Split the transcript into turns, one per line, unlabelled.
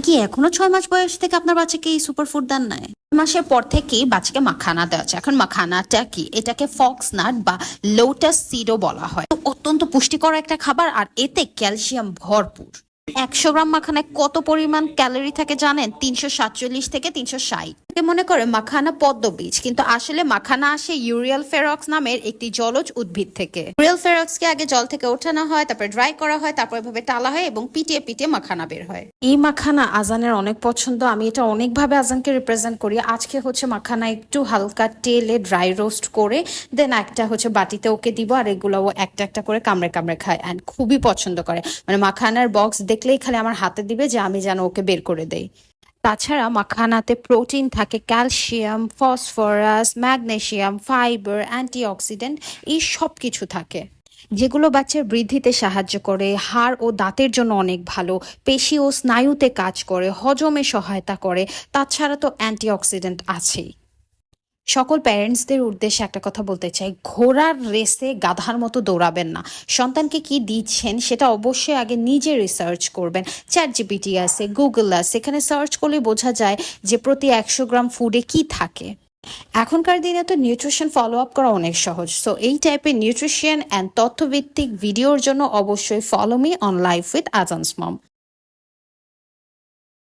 কি এখনো 6 মাস বয়স থেকে আপনার বাচ্চাকে এই সুপার ফুড দেন নাই? মাসের পর থেকেই বাচ্চাকে মাখানা দেওয়া হচ্ছে। এখন মাখানাটা কি? এটাকে ফক্স নাট বা লোটাস সিডও বলা হয়। তো অত্যন্ত পুষ্টিকর একটা খাবার, আর এতে ক্যালসিয়াম ভরপুর। 100 গ্রাম মাখানায় কত পরিমাণ ক্যালোরি থাকে জানেন? 347 থেকে 360। মনে করে মাখানা পদ্ম বীজ, কিন্তু আসলে মাখানা আসে ইউরিয়াল ফেরক্স নামের একটি জলজ উদ্ভিদ থেকে। ইউরিয়াল ফেরক্সকে আগে জল থেকে ওঠানো হয়, তারপর ড্রাই করা হয়, তারপর এভাবে টালা হয় এবং পিটিয়ে পিটিয়ে মাখানা বের হয়। এই মাখানা আজানের অনেক পছন্দ। আমি এটা অনেকভাবে আজানকে রিপ্রেজেন্ট করি। আজকে হচ্ছে মাখানা একটু হালকা তেলে ড্রাই রোস্ট করে দেন একটা হচ্ছে বাটিতে ওকে দিব, আর এগুলো ও একটা একটা করে কামড়ে কামড়ে খায় অ্যান্ড খুবই পছন্দ করে। মানে মাখানার বক্স দেখলেই খালি আমার হাতে দিবে যে আমি যেন ওকে বের করে দেই। তাছাড়া মাখানাতে প্রোটিন থাকে, calcium, phosphorus, magnesium, fibre, antioxidant, এই সব কিছু থাকে, যেগুলো বাচ্চার বৃদ্ধিতে সাহায্য করে, হাড় ও দাঁতের জন্য অনেক ভালো, পেশি ও স্নায়ুতে কাজ করে, হজমে সহায়তা করে। তাছাড়া তো অ্যান্টিঅক্সিডেন্ট আছেই। সকল প্যারেন্টসদের উদ্দেশ্যে একটা কথা বলতে চাই, ঘোড়ার রেসে গাধার মতো দৌড়াবেন না। সন্তানকে কি দিচ্ছেন সেটা অবশ্যই আগে নিজে রিসার্চ করবেন। চ্যাট জিপিটি আছে, গুগল আছে, এখানে সার্চ করলে বোঝা যায় যে প্রতি 100 গ্রাম ফুডে কি থাকে। এখনকার দিনে তো নিউট্রিশন ফলো আপ করা অনেক সহজ। সো এই টাইপের নিউট্রিশন অ্যান্ড তথ্যভিত্তিক ভিডিওর জন্য অবশ্যই follow me on life with আজান্স মম।